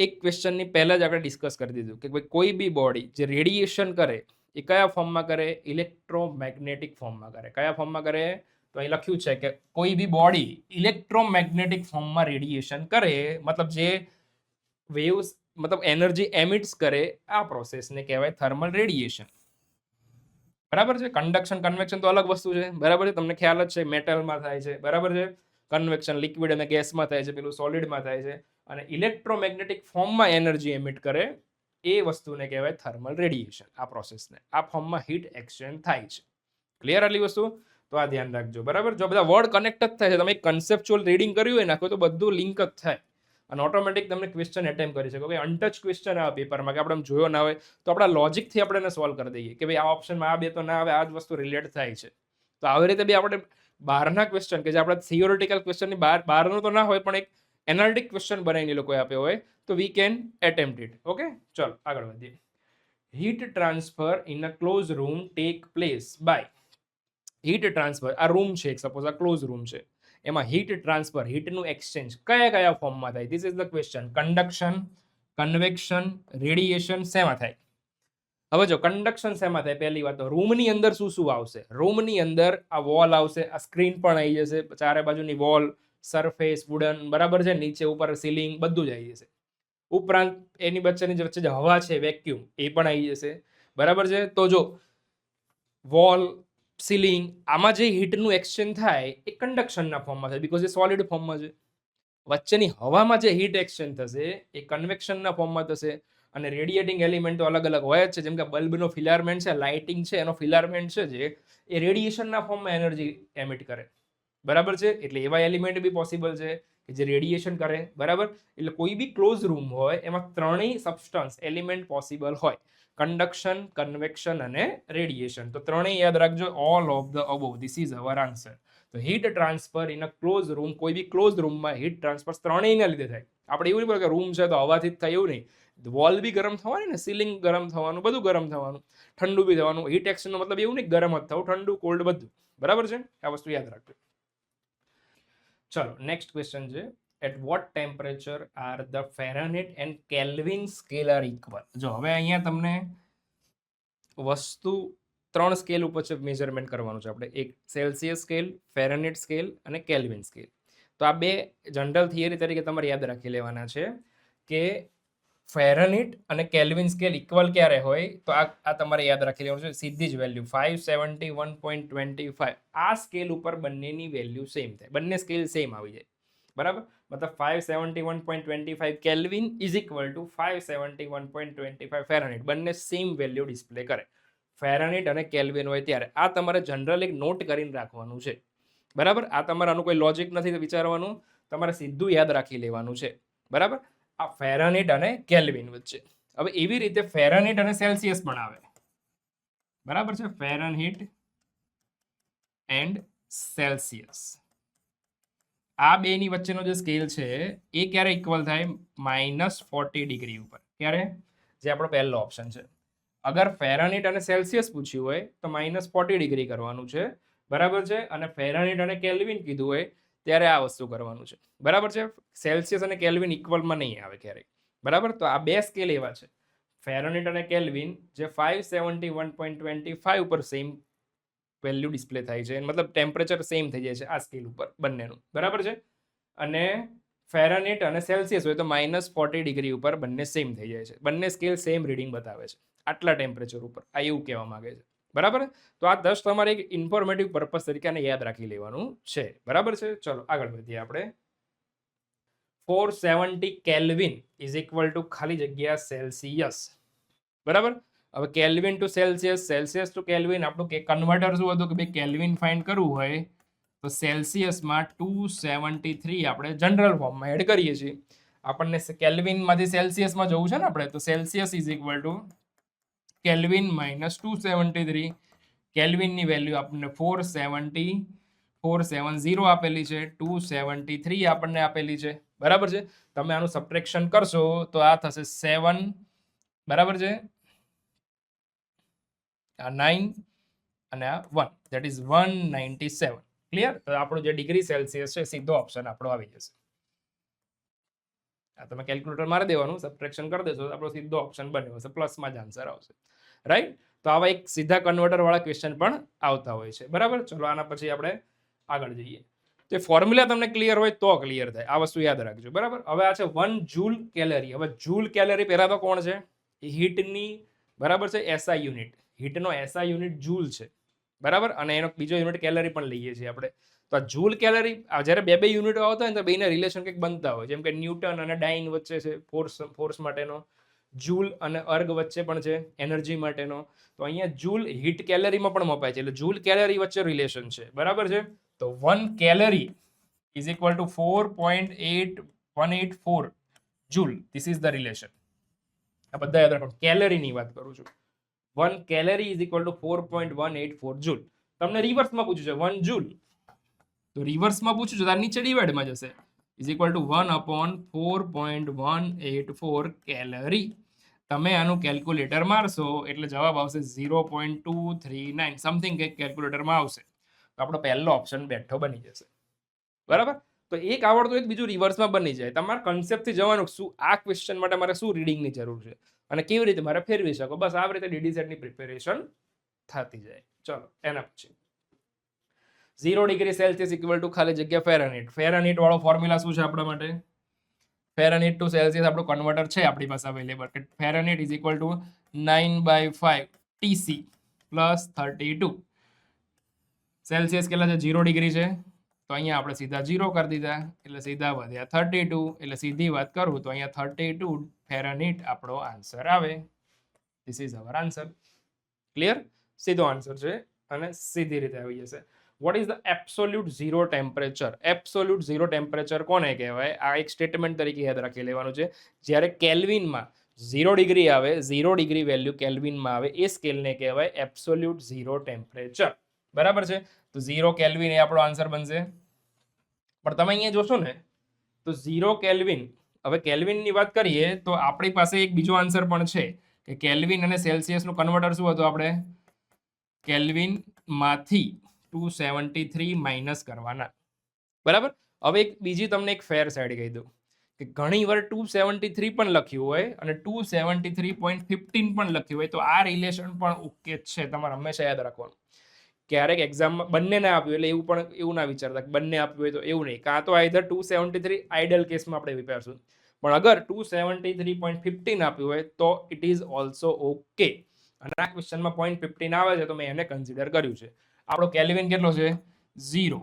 એક ક્વેશ્ચનની પહેલા જ આપણે ડિસ્કસ કરી દીધું કે ભાઈ કોઈ બી બોડી જે રેડિયેશન કરે એ કયા ફોર્મમાં કરે? ઇલેક્ટ્રોમેગ્નેટિક ફોર્મમાં કરે. કયા ફોર્મમાં કરે? તો અહીં લખ્યું છે કે કોઈ બી બોડી ઇલેક્ટ્રોમેગ્નેટિક ફોર્મમાં રેડિયેશન કરે, મતલબ જે વેવ્સ મતલબ એનર્જી એમિટ્સ કરે, આ પ્રોસેસને કહેવાય થર્મલ રેડિયેશન. બરાબર છે. કન્ડક્શન કન્વેક્શન તો અલગ વસ્તુ છે. બરાબર છે, તમને ખ્યાલ જ છે મેટલમાં થાય છે. બરાબર છે, કન્વેક્શન લિક્વિડ અને ગેસમાં થાય છે, પેલું સોલિડમાં થાય છે. અને ઇલેક્ટ્રોમેગ્નેટિક ફોર્મમાં એનર્જી એમિટ કરે એ વસ્તુને કહેવાય થર્મલ રેડિયેશન. આ પ્રોસેસને આ ફોર્મમાં હીટ એક્સચેન્જ થાય છે. ક્લિયર આટલી વસ્તુ? તો આ ધ્યાન રાખજો. બરાબર, જો બધા વર્ડ કનેક્ટ જ થાય છે, તમે કન્સેપ્ચ્યુઅલ રીડિંગ કર્યું હોય નાખો તો બધું લિંક જ થાય અને ઓટોમેટિક તમને ક્વેશ્ચન એટેમ્પ કરી શકો. કે અનટચ ક્વેશ્ચન આવે પેપરમાં કે આપણે જોયો ના હોય તો આપણા લોજિકથી આપણે એને સોલ્વ કરી દઈએ કે ભાઈ આ ઓપ્શનમાં આ બે તો ના આવે, આ જ વસ્તુ રિલેટ થાય છે. તો આવી રીતે બી આપણે બહારના ક્વેશ્ચન કે જે આપણા થિયોરિટિકલ ક્વેશ્ચનની બહારનું તો ના હોય પણ એક એનાલિટિક ક્વેશ્ચન બનાવીને લોકોએ આપ્યો હોય તો we can attempt it. Okay, ચલો આગળ વધીએ. Heat transfer in a close room take place by heat transfer. આ રૂમ છે, સપોઝ આ ક્લોઝ રૂમ છે, એમાં હીટ ટ્રાન્સફર, હીટનું એક્સચેન્જ કયા કયા ફોર્મમાં થાય? This is the question. Conduction, convection, radiation શેમાં થાય? હવે જો કન્ડક્શન શેમાં થાય, પહેલી વાત તો રૂમની અંદર શું શું આવશે? રૂમની અંદર આ વોલ આવશે, આ સ્ક્રીન પણ આવી જશે, ચારે બાજુની વોલ, સરફેસ, વુડન, બરાબર છે, નીચે ઉપર સીલિંગ બધું જ આવી જશે. ઉપરાંત એની વચ્ચે જે હવા છે, વેક્યુમ, એ પણ આવી જશે. બરાબર છે. તો જો વોલ, સીલિંગ, આમાં જે હીટનું એક્સચેન્જ થાય એ કન્ડક્શનના ફોર્મમાં થાય બીકોઝ એ સોલિડ ફોર્મમાં છે. વચ્ચેની હવામાં જે હીટ એક્સચેન્જ થશે એ કન્વેક્શનના ફોર્મમાં થશે. અને રેડિયેટિંગ એલિમેન્ટ તો અલગ અલગ હોય જ છે, જેમ કે બલ્બનો ફિલામેન્ટ છે, લાઇટિંગ છે, એનો ફિલામેન્ટ છે જે એ રેડિયેશનના ફોર્મમાં એનર્જી એમિટ કરે. બરાબર છે, એટલે એવા એલિમેન્ટ બી પોસિબલ છે કે જે રેડિયેશન કરે. બરાબર, એટલે કોઈ બી ક્લોઝ રૂમ હોય એમાં ત્રણેય સબસ્ટન્સ એલિમેન્ટ પોસિબલ હોય, કન્ડક્શન, કન્વેક્શન અને રેડિયેશન. તો ત્રણેય યાદ રાખજો, all of the above, this is our answer. તો heat transfer in a close room, કોઈ બી ક્લોઝ રૂમમાં હીટ ટ્રાન્સફર ત્રણેયના લીધે થાય. આપણે એવું નહીં બોલે કે રૂમ છે તો હવાથી જ થાય, એવું નહીં. વોલ બી ગરમ થવાની ને, સીલિંગ ગરમ થવાનું, બધું ગરમ થવાનું, ઠંડુ બી થવાનું. હીટ એક્શનનો મતલબ એવું નહીં ગરમ જ થવું, ઠંડુ, કોલ્ડ બધું. બરાબર છે, આ વસ્તુ યાદ રાખજો. ચલો નેક્સ્ટ ક્વેશ્ચન છે, at what temperature are the Fahrenheit and Kelvin scale are equal. જો હવે અહીંયા તમને વસ્તુ ત્રણ સ્કેલ ઉપર છે મેઝરમેન્ટ કરવાનું છે આપણે, એક સેલ્સિયસ સ્કેલ, ફેરનહીટ સ્કેલ અને કેલ્વિન સ્કેલ. તો આ બે જનરલ થિયરી તરીકે તમારે યાદ રાખી લેવાના છે કે ફેરનહીટ અને કેલ્વિન સ્કેલ ઇક્વલ ક્યારે હોય, તો આ તમારે યાદ રાખી લેવાનું છે. સીધી જ વેલ્યુ 571.25, આ સ્કેલ ઉપર બંનેની વેલ્યુ સેમ થાય, બંને સ્કેલ સેમ આવી જાય. બરાબર, મતલબ 571.25 kelvin is equal two 571.25 Fahrenheit, બંને સેમ વેલ્યુ ડિસ્પ્લે કરે. ફેરનહીટ અને કેલ્વિન હોય ત્યારે આ તમારે જનરલ એક નોટ કરીને રાખવાનું છે. બરાબર, આ તમારે આનું કોઈ લોજિક નથી વિચારવાનું, તમારે સીધું યાદ રાખી લેવાનું છે. બરાબર, આ ફેરનહીટ અને કેલ્વિન વચ્ચે. હવે એવી રીતે ફેરનહીટ અને સેલ્સિયસ પણ આવે. બરાબર છે, ફેરનહીટ એન્ડ સેલ્સિયસ, આ બેની વચ્ચેનો જે સ્કેલ છે એ ક્યારે ઇક્વલ થાય? -40 ડિગ્રી ઉપર. ક્યારે? જે આપણો પહેલો ઓપ્શન છે. અગર ફેરનહીટ અને સેલ્સિયસ પૂછ્યું હોય તો -40 ડિગ્રી કરવાનું છે. બરાબર છે, અને ફેરનહીટ અને કેલ્વિન કીધું હોય ત્યારે આ વસ્તુ કરવાનું છે. બરાબર છે, સેલ્સિયસ અને કેલ્વિન ઇક્વલમાં નહીં આવે ક્યારેય. બરાબર, તો આ બે સ્કેલ એવા છે, ફેરનહીટ અને કેલ્વિન, જે 571.25 ઉપર સેમ વેલ્યુ ડિસ્પ્લે થાય છે, મતલબ ટેમ્પરેચર સેમ થઈ જાય છે આ સ્કેલ ઉપર બંનેનું. બરાબર છે, અને ફેરનહીટ અને સેલ્સિયસ હોય તો -40 ડિગ્રી ઉપર બંને સેમ થઈ જાય છે, બંને સ્કેલ સેમ રીડિંગ બતાવે છે આટલા ટેમ્પરેચર ઉપર, આ એવું કહેવા માંગે છે. બરાબર, તો આ 10 તમારે એક ઇન્ફોર્મેટિવ પર્પઝ તરીકે આને યાદ રાખી લેવાનું છે. બરાબર છે, ચલો આગળ વધીએ આપણે. 470 કેલ્વિન ઇઝ ઇક્વલ ટુ ખાલી જગ્યા સેલ્સિયસ. બરાબર, હવે Kelvin to Celsius, Celsius to Kelvin, આપણું કે કન્વર્ટર શું હતું કે ભાઈ કેલ્વિન ફાઇન્ડ કરવું હોય તો સેલ્સિયસમાં 273 આપણે જનરલ ફોર્મમાં એડ કરીએ છીએ. આપણને કેલ્વિનમાંથી સેલ્સિયસમાં જવું છે ને આપણે, તો Celsius is equal to kelvin -273. કેલ્વિનની વેલ્યુ આપણને 470 આપેલી છે, 273 આપણને આપેલી છે. બરાબર છે, તમે આનું સબટ્રેક્શન કરશો તો આ થશે 7, બરાબર છે, આ 9 અને આ 1, ધેટ ઇઝ 197. ક્લિયર? તો આપણું જે ડિગ્રી સેલ્સિયસ છે સીધો ઓપ્શન આપણો આવી જશે. આ તમે કેલ્ક્યુલેટર મારી દેવાનું, સબટ્રેક્શન કરી દેશો આપણો સીધો ઓપ્શન બન્યો હશે, પ્લસમાં જ આન્સર આવશે. રાઈટ, તો આવા એક સીધા કન્વર્ટર વાળા ક્વેશ્ચન પણ આવતા હોય છે. બરાબર, ચલો આના પછી આપણે આગળ જઈએ. તો ફોર્મ્યુલા તમને ક્લિયર હોય તો ક્લિયર થાય, આ વસ્તુ યાદ રાખજો. બરાબર, હવે આ છે 1 જૂલ કેલરી. હવે જૂલ કેલરી પહેલા તો કોણ છે? હીટની, બરાબર છે, એસઆઈ યુનિટ. હીટનો એસઆઈ યુનિટ જૂલ છે, બરાબર, અને એનો બીજો યુનિટ કેલરી પણ લઈએ છીએ આપણે. તો આ જૂલ કેલરી, જ્યારે બે યુનિટો આવતા હોય ને તો બેના રિલેશન કંઈક બનતા હોય, જેમ કે ન્યૂટન અને ડાઇન વચ્ચે છે ફોર્સ માટેનો, જૂલ અને અર્ગ વચ્ચે પણ છે એનર્જી માટેનો. તો અહીંયા જૂલ હીટ કેલરીમાં પણ મપાય છે, એટલે જૂલ કેલરી વચ્ચે રિલેશન છે, બરાબર છે. તો 1 calorie is equal two 4.8184 joule. This is the relation. આ બધા યાદ રાખો, કેલરીની વાત કરું છું. 1 calorie is equal two 4.184 joule. તમને રિવર્સમાં પૂછ્યું છે 1 જૂલ, તો રિવર્સમાં પૂછ્યું છે, તાર નીચે ડિવાઇડમાં જશે, ઇઝ ઇક્વલ ટુ 1/4.184 કેલરી. તમે આનું કેલ્ક્યુલેટર મારશો એટલે જવાબ આવશે 0.239 સમથિંગ, કંઈક કેલ્ક્યુલેટરમાં આવશે. તો આપણો પહેલો ઓપ્શન બેઠો બની જશે, બરાબર. તો એક આવડતું હોય બીજું રિવર્સમાં બની જાય. તમારા કન્સેપ્ટથી જવાનું, શું આ ક્વેશ્ચન માટે મારે શું રીડિંગની જરૂર છે અને કેવી રીતે મારે ફેરવી શકો, બસ આ રીતે ડીડી સેટની પ્રિપેરેશન થતી જાય. ચલો એના પછી 0 ડિગ્રી સેલ્સિયસ ઇક્વલ ટુ ખાલી જગ્યા ફેરનહીટ. ફેરનહીટ વાળો ફોર્મ્યુલા શું છે આપણા માટે? ફેરનહીટ ટુ સેલ્સિયસ આપણું કન્વર્ટર છે આપણી પાસે available. Fahrenheit is equal two 9/5 TC plus 32. Celsius કેટલા છે? 0 ડિગ્રી છે, તો અહીંયા આપણે સીધા 0 કરી દીધા, એટલે સીધા વધ્યા 32. એટલે સીધી વાત કરું તો અહીંયા 32 ફેરનહીટ આપણો આન્સર આવે. This is our answer. Clear? સીધો આન્સર છે અને સીધી રીતે આવી જશે. What is the absolute zero temperature? Absolute zero temperature કોને કહેવાય? આ એક સ્ટેટમેન્ટ તરીકે યાદ રાખી લેવાનું છે. જ્યારે કેલ્વિનમાં 0 ડિગ્રી આવે, 0 ડિગ્રી વેલ્યુ કેલ્વિનમાં આવે, એ સ્કેલને કહેવાય એબ્સોલ્યુટ ઝીરો ટેમ્પરેચર. બરાબર છે. તો 0 કેલ્વિન એ આપણો આન્સર બનશે. પણ તમે અહીંયા જોશો ને તો 0 કેલ્વિન, હવે કેલ્વિનની વાત કરીએ તો આપણી પાસે એક બીજો આન્સર પણ છે કે કેલ્વિન અને સેલ્સિયસનું કન્વર્ટર શું હતું? આપણે કેલ્વિનમાંથી 273 માઇનસ કરવાના, બરાબર. હવે એક બીજી તમને એક ફેર સાઈડ કહી દઉં કે ઘણી વાર 273 પણ લખ્યું હોય અને 273.15 પણ લખ્યું હોય, તો આ રિલેશન પણ ઓકે છે, તમારે હંમેશા યાદ રાખવાનું. ક્યારેક એક્ઝામમાં બંને ના આપ્યું એટલે એવું ના વિચારતા કે બંને આપ્યું હોય તો એવું નહીં. કાં તો આઈધર 273 આઈડલ કેસમાં આપણે વિચારશું, પણ અગર 273.15 આપ્યું હોય તો ઇટ ઇઝ ઓલ્સો ઓકે. અને આ ક્વેશ્ચનમાં 0.15 આવે છે તો મેં એને કન્સિડર કર્યું છે. આપણો કેલ્વિન કેટલો છે? 0,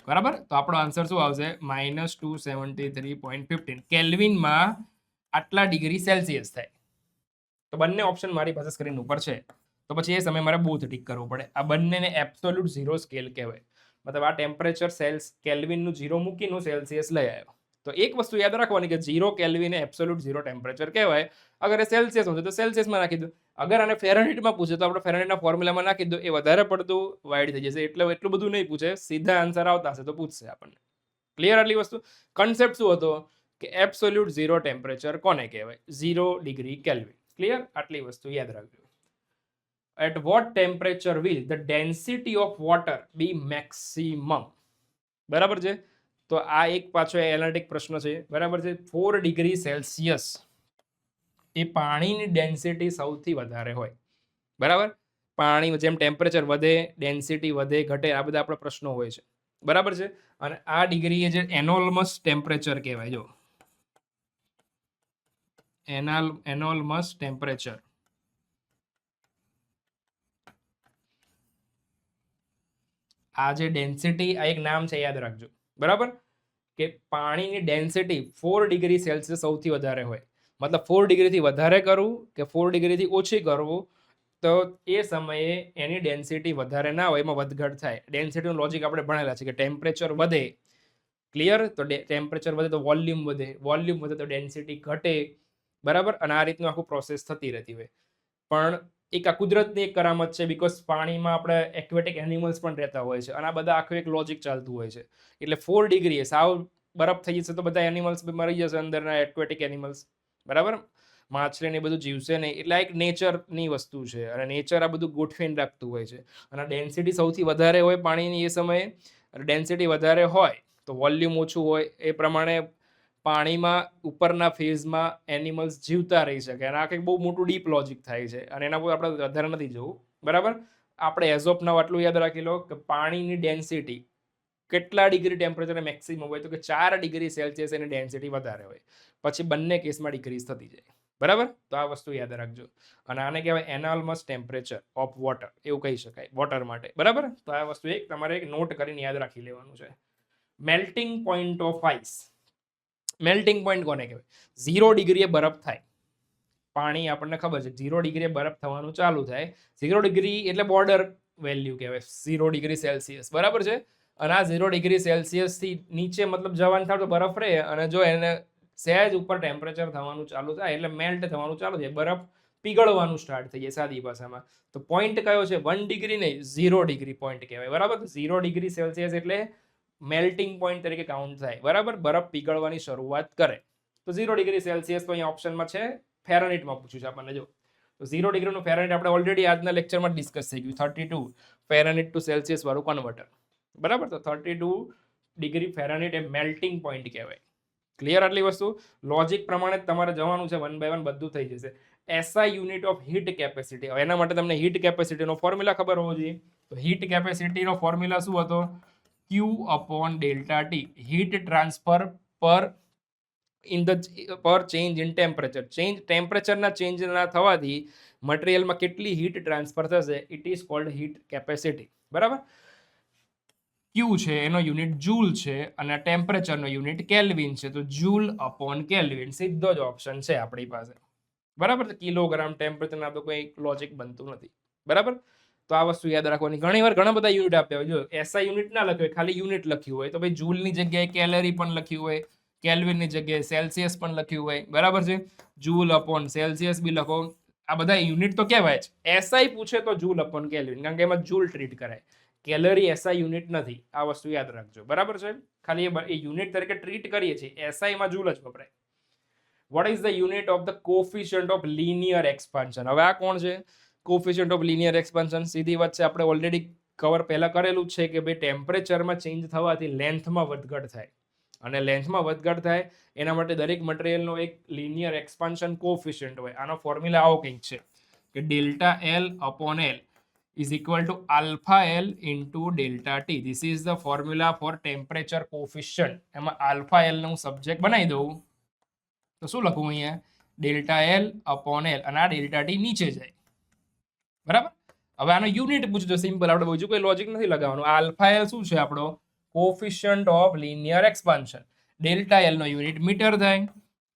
બરાબર. તો આપણો આન્સર શું આવશે? -273.15. કેલ્વિનમાં આટલા ડિગ્રી સેલ્સિયસ થાય. તો બંને ઓપ્શન મારી પાસે સ્ક્રીન ઉપર છે, તો પછી એ સમયે મારે બોથ ટીક કરવું પડે. આ બંનેને એબ્સોલ્યુટ ઝીરો સ્કેલ કહેવાય. મતલબ આ ટેમ્પરેચર કેલ્વિનનું 0 મૂકીને સેલ્સિયસ લઈ આવ્યો. તો એક વસ્તુ યાદ રાખવાની કે 0 કેલ્વિન એબ્સોલ્યુટ ઝીરો ટેમ્પરેચર કહેવાય. અગર એ સેલ્સિયસ હશે તો સેલ્સિયસમાં નાખી દો. અગર આને ફેરનહીટમાં પૂછે તો આપણે ફેરનહીટના ફોર્મ્યુલામાં નાખી દો. એ વધારે પડતું વાઇડ થઈ જશે, એટલે એટલું બધું નહીં પૂછે. સીધા આન્સર આવતા હશે તો પૂછશે આપણને. ક્લિયર? આટલી વસ્તુ. કન્સેપ્ટ શું હતો કે એબ્સોલ્યુટ ઝીરો ટેમ્પરેચર કોને કહેવાય? 0 ડિગ્રી કેલ્વિન. ક્લિયર? આટલી વસ્તુ યાદ રાખજો. At what temperature will the density of water be maximum? બરાબર છે. તો આ એક પાછો એનાલિટિક પ્રશ્ન છે, બરાબર છે. 4 ડિગ્રી સેલ્સિયસ એ પાણીની ડેન્સિટી સૌથી વધારે હોય, બરાબર. પાણી જેમ ટેમ્પરેચર વધે, ડેન્સિટી વધે ઘટે, આ બધા આપણા પ્રશ્નો હોય છે, બરાબર છે. અને આ ડિગ્રી એ જે એનોલ્મસ ટેમ્પરેચર કહેવાય. જો એનોલ્મસ ટેમ્પરેચર, આ જે ડેન્સિટી, આ એક નામ છે, યાદ રાખજો, બરાબર. કે પાણીની ડેન્સિટી 4 ડિગ્રી સેલ્સિયસ સૌથી વધારે હોય. મતલબ 4 ડિગ્રીથી વધારે કરવું કે 4 ડિગ્રીથી ઓછી કરવું, તો એ સમયે એની ડેન્સિટી વધારે ના હોય, એમાં વધઘટ થાય. ડેન્સિટીનું લોજિક આપણે ભણેલા છે કે ટેમ્પરેચર વધે, ક્લિયર, તો ટેમ્પરેચર વધે તો વોલ્યુમ વધે, વોલ્યુમ વધે તો ડેન્સિટી ઘટે, બરાબર. અને આ રીતનું આખું પ્રોસેસ થતી રહેતી હોય. પણ એક આ કુદરતની એક કરામત છે, બીકોઝ પાણીમાં આપણે એક્વેટિક એનિમલ્સ પણ રહેતા હોય છે અને આ બધા આખું એક લોજિક ચાલતું હોય છે. એટલે 4 ડિગ્રી સાવ બરફ થઈ જશે તો બધા એનિમલ્સ મરી જશે, અંદરના એક્વેટિક એનિમલ્સ, બરાબર. માછલીને બધું જીવશે નહીં. એટલે આ એક નેચરની વસ્તુ છે અને નેચર આ બધું ગોઠવીને રાખતું હોય છે. અને ડેન્સિટી સૌથી વધારે હોય પાણીની એ સમયે, ડેન્સિટી વધારે હોય તો વોલ્યુમ ઓછું હોય, એ પ્રમાણે પાણીમાં ઉપરના ફેઝમાં એનિમલ્સ જીવતા રહી શકે. અને આ કંઈક બહુ મોટું ડીપ લોજિક થાય છે અને એના પર આપણે વધારે નથી જવું, બરાબર. આપણે એઝ ઓફ નાઉ આટલું યાદ રાખી લો કે પાણીની ડેન્સિટી કેટલા ડિગ્રી ટેમ્પરેચર મેક્સિમમ હોય તો કે 4 ડિગ્રી સેલ્સિયસ એની ડેન્સિટી વધારે હોય, પછી બંને કેસમાં ડિક્રીઝ થતી જાય. બરાબર, તો આ વસ્તુ યાદ રાખજો. અને આને કહેવાય એનાલ્મસ ટેમ્પરેચર ઓફ વોટર, એવું કહી શકાય વોટર માટે. બરાબર, તો આ વસ્તુ એક તમારે એક નોટ કરીને યાદ રાખી લેવાનું છે. Melting point of ice. Melting point કોને કહેવાય? 0 ડિગ્રીએ બરફ થાય. પાણી આપણને ખબર છે 0 ડિગ્રીએ બરફ થવાનું ચાલુ થાય. 0 ડિગ્રી એટલે બોર્ડર વેલ્યુ કહેવાય, 0 ડિગ્રી સેલ્સિયસ. બરાબર છે, અને આ 0 ડિગ્રી સેલ્સિયસ થી નીચે મતલબ જવાનું થાય તો બરફ રહે, અને જો એને સહેજ ઉપર ટેમ્પરેચર થવાનું ચાલુ થાય એટલે મેલ્ટ થવાનું ચાલુ થાય, બરફ પીગળવાનું સ્ટાર્ટ થઈ જાય સાદી ભાષામાં. તો પોઈન્ટ કયો છે? 1 ડિગ્રી નહીં, 0 ડિગ્રી પોઈન્ટ કહેવાય. બરાબર, તો 0 ડિગ્રી સેલ્સિયસ એટલે મેલ્ટિંગ પોઈન્ટ તરીકે કાઉન્ટ થાય. બરાબર, બરફ પીગળવાની શરૂઆત કરે. તો 0 ડિગ્રી સેલ્સિયસ તો અહીંયા ઓપ્શનમાં છે, ફેરનહીટમાં પૂછ્યું છે આપણને. જો તો 0 ડિગ્રીનું ફેરનહીટ આપણે ઓલરેડી આજના લેક્ચરમાં ડિસ્કસ થઈ ગયું, 32 ફેરનહીટ ટુ સેલ્સિયસ વાળું કન્વર્ટર. બરાબર, તો 32 ડિગ્રી ફેરનહીટ એ મેલ્ટિંગ પોઈન્ટ કહેવાય. ક્લિયર આટલી વસ્તુ? લોજિક પ્રમાણે તમારે જવાનું છે, 1 બાય 1 બધું થઈ જશે. SI unit of heat capacity. હવે એના માટે તમને હીટ કેપેસિટીનો ફોર્મ્યુલા ખબર હોવો જોઈએ. તો હીટ કેપેસિટીનો ફોર્મ્યુલા શું હતો? Q upon delta T. Heat transfer પર ચેન્જ ઇન ટેમ્પરેચર. ટેમ્પરેચરના ચેન્જ ના થવાથી મટીરિયલમાં કેટલી હીટ ટ્રાન્સફર થશે, it is called heat capacity. બરાબર, Q છે એનો યુનિટ જૂલ છે અને ટેમ્પરેચરનો યુનિટ કેલ્વિન છે, તો જૂલ અપોન કેલ્વિન સીધો જ ઓપ્શન છે આપણી પાસે. બરાબર, તો કિલોગ્રામ ટેમ્પરેચરના તો કોઈ લોજિક બનતું નથી. બરાબર, તો આ વસ્તુ યાદ રાખવાની. ઘણી વાર ઘણા બધા યુનિટ આપ્યા હોય, જો એસઆઈ યુનિટ ના લખ્યું હોય, ખાલી યુનિટ લખ્યું હોય, તો ભાઈ જૂલની જગ્યાએ કેલરી પણ લખ્યું હોય, કેલ્વિનની જગ્યાએ સેલ્સિયસ પણ લખ્યું હોય. બરાબર છે, જૂલ અપોન સેલ્સિયસ બી લખો. આ બધા યુનિટ તો કહેવાય જ. એસઆઈ પૂછે તો જૂલ અપોન કેલ્વિન, કારણ કે એમાં જૂલ ટ્રીટ કરાય. કેલરી એસઆઈ યુનિટ નથી, આ વસ્તુ યાદ રાખજો. બરાબર છે, ખાલી એ યુનિટ તરીકે ટ્રીટ કરીએ છીએ, એસઆઈમાં જૂલ જ વપરાય. What is the unit of the coefficient of linear expansion? હવે આ કોણ છે કોફિશિયન્ટ ઓફ લિનિયર એક્સપાન્શન? સીધી વાત છે, આપણે ઓલરેડી કવર પહેલા કરેલું છે કે ભાઈ ટેમ્પરેચરમાં ચેન્જ થવાથી લેન્થમાં વધઘટ થાય, અને લેન્થમાં વધઘટ થાય એના માટે દરેક મટીરિયલનો એક લિનિયર એક્સપાન્શન કોફિશિયન્ટ હોય. આનો ફોર્મ્યુલા આવો કંઈક છે કે delta L upon L is equal to alpha L into delta T. This is the formula for temperature coefficient. એમાં alpha L નું સબ્જેક્ટ બનાવી દઉં તો શું લખું અહીંયા? ડેલ્ટા એલ અપોન એલ, અને આ ડેલ્ટા ટી નીચે જાય. બરાબર, હવે આનો યુનિટ પૂછજો, સિમ્પલ, આપણે બીજું કોઈ લોજિક નથી લગાવવાનું. આલ્ફા એલ શું છે આપણો? Coefficient of linear expansion. Delta L નો યુનિટ મીટર થાય,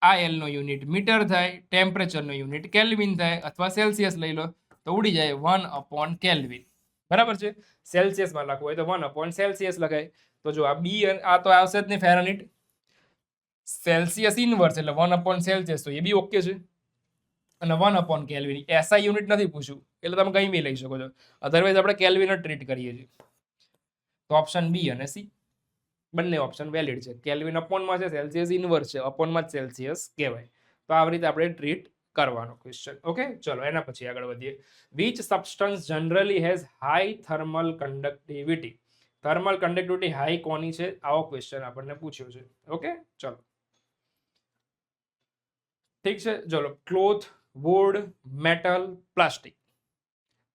આ એલ નો યુનિટ મીટર થાય, ટેમ્પરેચર નો યુનિટ કેલ્વિન થાય, અથવા સેલ્સિયસ લઈ લો તો ઉડી જાય 1 અપોન કેલ્વિન. બરાબર છે, સેલ્સિયસમાં લખવું હોય તો 1 અપોન સેલ્સિયસ લખાય. તો જો આ બી, આ તો આવશે જ નહીં ફેરનહીટ, સેલ્સિયસ ઇનવર્સ એટલે 1 અપોન સેલ્સિયસ, તો એ બી ઓકે છે. અને 1 અપોન કેલ્વિન, એસઆઈ યુનિટ નથી પૂછ્યું એટલે તમે કંઈ બી લઈ શકો છો. અધરવાઇઝ આપણે કેલ્વિન જ ટ્રીટ કરીએ છીએ. તો ઓપ્શન બી અને સી બંને ઓપ્શન વેલિડ છે. કેલ્વિન અપોનમાં છે, સેલ્સિયસ ઇનવર્સ છે, અપોનમાં જ સેલ્સિયસ કહેવાય. તો આવી રીતે આપણે ટ્રીટ કરવાનો ક્વેશ્ચન. ઓકે, ચલો એના પછી આગળ વધીએ. Which substance generally has high thermal conductivity? Thermal conductivity high કોની છે? આવો ક્વેશ્ચન આપણને પૂછ્યો છે. ઓકે, ચલો ઠીક છે. ચલો, cloth, wood, metal, plastic.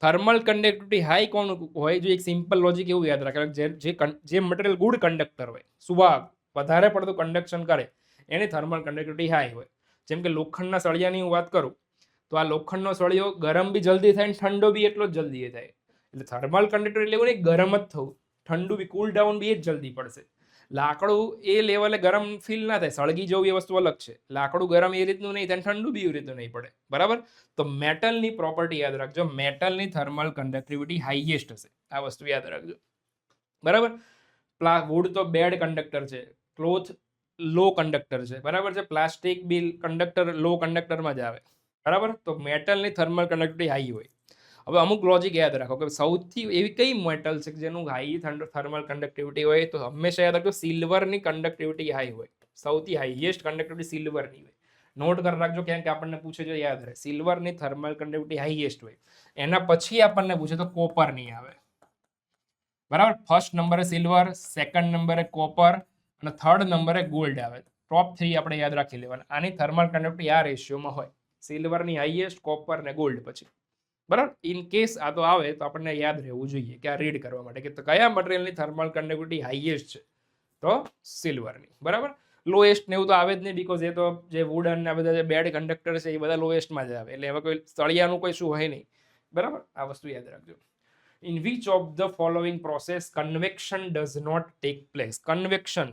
Thermal conductivity high કોણ હોય? જો એક સિમ્પલ લોજિક એવું યાદ રાખે, જે મટીરિયલ ગુડ કંડક્ટર હોય, સુવાહક, વધારે પડતું કન્ડક્શન કરે, એની થર્મલ કન્ડક્ટિવિટી હાઈ હોય. જેમ કે લોખંડના સળિયાની હું વાત કરું તો આ લોખંડનો સળિયો ગરમ બી જલ્દી થાય અને ઠંડો બી એટલો જ જલ્દી થાય. એટલે થર્મલ કન્ડક્ટર એટલે એવું નહીં ગરમ જ થવું, ઠંડુ બી, કુલ ડાઉન બી એ જ જલ્દી પડશે. લાકડું એ લેવલે ગરમ ફીલ ના થાય, સળગી જવું એ વસ્તુ અલગ છે. લાકડું ગરમ એ રીતનું નહીં થાય, ઠંડુ બી એવી રીતનું નહીં પડે. બરાબર, તો મેટલની પ્રોપર્ટી યાદ રાખજો, મેટલની થર્મલ કન્ડક્ટિવિટી હાઈએસ્ટ હશે. આ વસ્તુ યાદ રાખજો. બરાબર, વુડ તો બેડ કંડક્ટર છે, ક્લોથ લો કંડક્ટર છે. બરાબર છે, પ્લાસ્ટિક બી કંડક્ટર લો કંડક્ટરમાં જ આવે. બરાબર, તો મેટલની થર્મલ કન્ડક્ટિવિટી હાઈ હોય. હવે અમુક લોજિક યાદ રાખો કે સૌથી એવી કઈ મેટલ છે જેનું હાઈ થર્મલ કન્ડક્ટિવિટી હોય? તો હંમેશા યાદ રાખજો સિલ્વરની કન્ડક્ટિવિટી હાઈ હોય. સૌથી હાઈએસ્ટ કન્ડક્ટિવિટી સિલ્વરની હોય. નોટ કરી રાખજો, ક્યાંક આપણને પૂછે જો યાદ રહે. સિલ્વરની થર્મલ કન્ડક્ટિવિટી હાઈએસ્ટ હોય. એના પછી આપણને પૂછે તો કોપરની આવે. બરાબર, ફર્સ્ટ નંબરે સિલ્વર, સેકન્ડ નંબરે કોપર અને થર્ડ નંબરે ગોલ્ડ આવે. ટોપ 3 આપણે યાદ રાખી લેવાના. આની થર્મલ કન્ડક્ટિવિટી આ રેશિયોમાં હોય. સિલ્વરની હાઈએસ્ટ, કોપર ને ગોલ્ડ પછી. બરાબર. ઇન કેસ આ તો આવે તો આપણને યાદ રહેવું જોઈએ કે આ રીડ કરવા માટે કે કયા મટીરિયલની થર્મલ કન્ડક્ટિવિટી હાઈએસ્ટ છે, તો સિલ્વરની. બરાબર. લોએસ્ટ ને એવું તો આવે જ નહીં, બીકોઝ એ તો જે વુડ અને આ બધા જે બેડ કંડક્ટર છે એ બધા લોએસ્ટમાં જ આવે, એટલે એમાં કોઈ તળિયાનું કોઈ શું હોય નહીં. બરાબર. આ વસ્તુ યાદ રાખજો. In which of the following process convection does not take place. Convection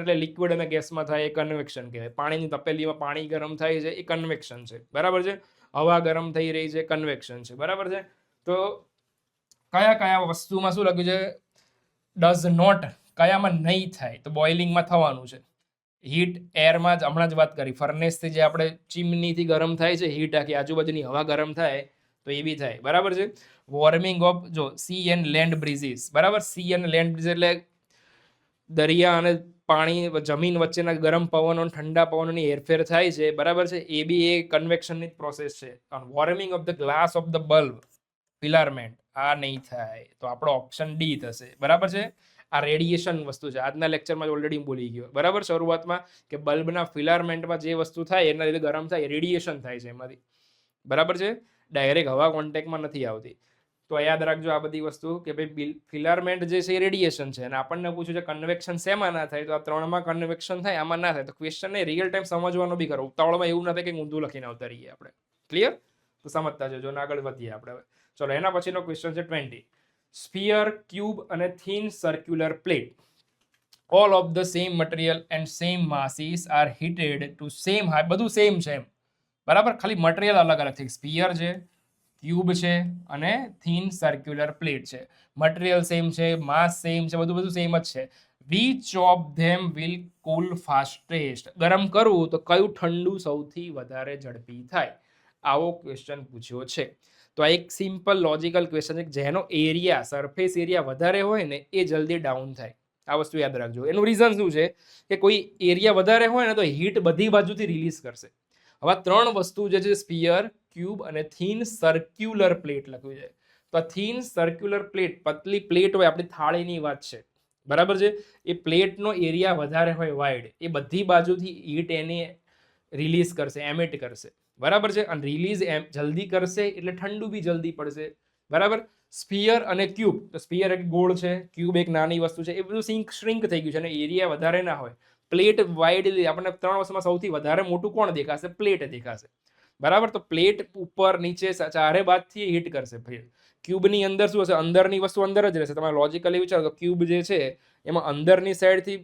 એટલે લિક્વિડ અને ગેસમાં થાય એ કન્વેક્શન કહેવાય. પાણીની તપેલીમાં પાણી ગરમ થાય છે એ કન્વેક્શન છે. બરાબર છે. હવા ગરમ થઈ રહી છે, કન્વેક્શન છે. બરાબર છે. તો કયા કયા વસ્તુમાં શું લખ્યું છે, ડઝ નોટ, કયામાં નહીં થાય, તો બોઇલિંગમાં થવાનું છે. હીટ એરમાં જ હમણાં જ વાત કરી, ફર્નેસથી જે આપણે ચીમનીથી ગરમ થાય છે હીટ, આખી આજુબાજુની હવા ગરમ થાય તો એ બી થાય. બરાબર છે. વોર્મિંગ ઓફ, જો સી એન્ડ લેન્ડ બ્રીઝીસ. બરાબર. સી અને લેન્ડ બ્રીઝ એટલે દરિયા અને પાણી જમીન વચ્ચેના ગરમ પવનો ઠંડા પવનોની હેરફેર થાય છે. બરાબર છે. એ બી એ કન્વેક્શનની જ પ્રોસેસ છે. Warming of the glass of the bulb, filament, આ નહીં થાય, તો આપણો ઓપ્શન ડી થશે. બરાબર છે. આ રેડિયેશન વસ્તુ છે. આજના લેક્ચરમાં ઓલરેડી બોલી ગયો. બરાબર. શરૂઆતમાં કે બલ્બના ફિલારમેન્ટમાં જે વસ્તુ થાય એના લીધે ગરમ થાય, રેડિયેશન થાય છે એમાંથી. બરાબર છે. ડાયરેક્ટ હવા કોન્ટેક્ટમાં નથી આવતી. તો યાદ રાખજો આ બધી વસ્તુ કે ભાઈ ફિલારમેન્ટ જે છે એ રેડિયેશન છે, અને આપણને પૂછ્યું છે કન્વેક્શન શેમાં ના થાય, તો આ ત્રણમાં કન્વેક્શન થાય, આમાં ના થાય. તો ક્વેશ્ચન ને રિયલ ટાઈમ સમજવાનો બી કરો, ઉતાવળમાં એવું ના થાય કે ઊંધું લખીને આવતા રહીએ આપણે. ક્લિયર? તો સમજતા જજો ને આગળ વધીએ આપણે હવે. ચલો, એના પછીનો ક્વેશ્ચન છે 20. સ્ફિયર, ક્યુબ અને thin circular plate, all of the same material and same masses are heated to same high. બધું સેમ છે એમ. બરાબર. ખાલી મટીરિયલ અલગ અલગ છે. સ્ફિયર છે, ક્યુબ છે અને થિન સર્ક્યુલર પ્લેટ છે. મટીરિયલ સેમ છે, માસ સેમ છે, બધું સેમ જ છે. Which of them will cool fastest. ગરમ કરવું તો કયું ઠંડુ સૌથી વધારે ઝડપી થાય, આવો ક્વેશ્ચન પૂછ્યો છે. તો આ એક સિમ્પલ લોજિકલ ક્વેશ્ચન છે, જેનો એરિયા, સરફેસ એરિયા વધારે હોય ને એ જલ્દી ડાઉન થાય. આ વસ્તુ યાદ રાખજો. એનું રીઝન શું છે કે કોઈ એરિયા વધારે હોય ને તો હીટ બધી બાજુથી રિલીઝ કરશે. હવે ત્રણ વસ્તુ જે છે, સ્ફિયર, ક્યુબ અને થિન સર્ક્યુલર પ્લેટ લખ્યું છે. તો આ થિન સર્ક્યુલર પ્લેટ, પતલી પ્લેટ હોય, આપણી થાળીની વાત છે. બરાબર છે. એ પ્લેટનો એરિયા વધારે હોય, વાઇડ, એ બધી બાજુથી હીટ એને રિલીઝ કરશે, એમિટ કરશે. બરાબર છે. અને રિલીઝ જલ્દી કરશે એટલે ઠંડુ બી જલ્દી પડશે. બરાબર. સ્ફિયર અને ક્યુબ, તો સ્ફિયર એક ગોળ છે, ક્યુબ એક નાની વસ્તુ છે, એ બધું શ્રિંક થઈ ગયું છે અને એરિયા વધારે ના હોય. પ્લેટ વાઇડલી, આપણને ત્રણ વસ્તુમાં સૌથી વધારે મોટું કોણ દેખાશે? પ્લેટ દેખાશે. બરાબર. તો પ્લેટ ઉપર નીચે ચારે બાજુથી હીટ કરશે. ક્યુબની અંદર શું હશે? અંદરની વસ્તુ અંદર જ રહેશે. તમે લોજિકલી વિચારો તો ક્યુબ જે છે એમાં અંદરની સાઈડથી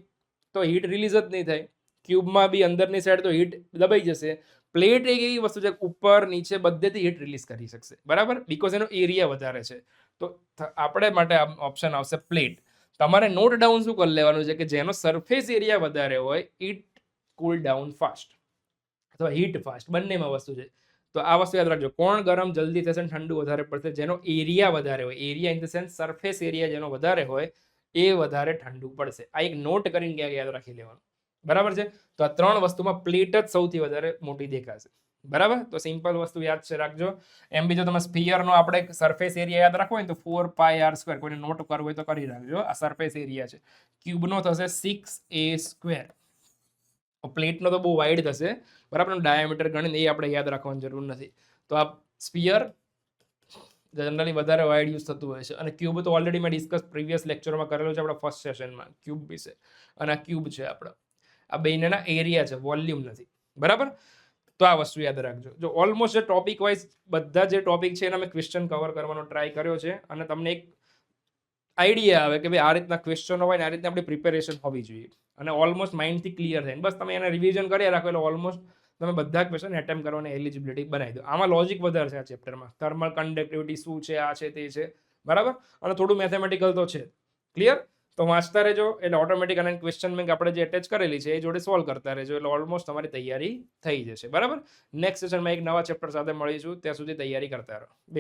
તો હીટ રિલીઝ જ નહીં થાય. ક્યુબમાં બી અંદરની સાઈડ તો હીટ દબાઈ જશે. પ્લેટ એક એવી વસ્તુ છે ઉપર નીચે બધેથી હીટ રિલીઝ કરી શકશે. બરાબર. બીકોઝ એનો એરિયા વધારે છે. તો આપણે માટે ઓપ્શન આવશે પ્લેટ. તમારે નોટ ડાઉન શું કરી લેવાનું છે કે જેનો સરફેસ એરિયા વધારે હોય, ઇટ કુલ ડાઉન ફાસ્ટ અથવા હીટ ફાસ્ટ, બંનેમાં વસ્તુ છે. તો આ વસ્તુ યાદ રાખજો. કોણ ગરમ જલ્દી થશે ને ઠંડુ વધારે પડશે? જેનો એરિયા વધારે હોય. Area in the sense surface area જેનો વધારે હોય એ વધારે ઠંડુ પડશે. આ એક નોટ કરીને ક્યાંક યાદ રાખી લેવાનું. બરાબર છે. તો આ ત્રણ વસ્તુમાં પ્લેટ જ સૌથી વધારે મોટી દેખાશે. બરાબર. તો સિમ્પલ વસ્તુ યાદ છે, રાખજો. એમ બીજો તમે સ્ફિયરનો આપણે સરફેસ એરિયા યાદ રાખવો હોય તો 4πr², કોઈને નોટ કરવું હોય તો કરી રાખજો. આ સરફેસ એરિયા છે. ક્યુબનો થશે 6a². પ્લેટનો તો બહુ વાઇડ થશે. બરાબર. ડાયામીટર ગણીને એ આપણે યાદ રાખવાની જરૂર નથી. તો આ સ્ફિયર જનરલી વધારે વાઇડ યુઝ થતું હોય છે. અને ક્યુબ તો ઓલરેડી મેં ડિસ્કસ પ્રીવિયસ લેક્ચરમાં કરેલો છે આપણા ફર્સ્ટ સેશનમાં, ક્યુબ વિશે. અને આ ક્યુબ છે આપણા. આ બેના એરિયા છે, વોલ્યુમ નથી. બરાબર. તો આ વસ્તુ યાદ રાખજો. જો ઓલમોસ્ટ જે ટોપિક વાઇઝ બધા જે ટોપિક છે એના મેં ક્વેશ્ચન કવર કરવાનો ટ્રાય કર્યો છે, અને તમને એક આઈડિયા આવે કે ભાઈ આ રીતના ક્વેશ્ચનો હોય ને આ રીતના આપણી પ્રિપેરેશન હોવી જોઈએ, અને ઓલમોસ્ટ માઇન્ડથી ક્લિયર થાય. બસ તમે એને રિવિઝન કરી રાખો એટલે ઓલમોસ્ટ તમે બધા ક્વેશ્ચન એટેમ્પ કરવાની એલિજિબિલિટી બનાવી દો. આમાં લોજિક વધારે છે આ ચેપ્ટરમાં. થર્મલ કન્ડક્ટિવિટી શું છે, આ છે, તે છે. બરાબર. અને થોડું મેથેમેટિકલ તો છે. ક્લિયર? તો વાંચતા રહેજો એટલે ઓટોમેટિક અને ક્વેશ્ચન બેંક આપણે જે એટેચ કરેલી છે એ જોડે સોલ્વ કરતા રહેજો એટલે ઓલમોસ્ટ તમારી તૈયારી થઈ જશે. બરાબર. નેક્સ્ટ સેશનમાં એક નવા ચેપ્ટર સાથે મળીશું. ત્યાં સુધી તૈયારી કરતા રહો.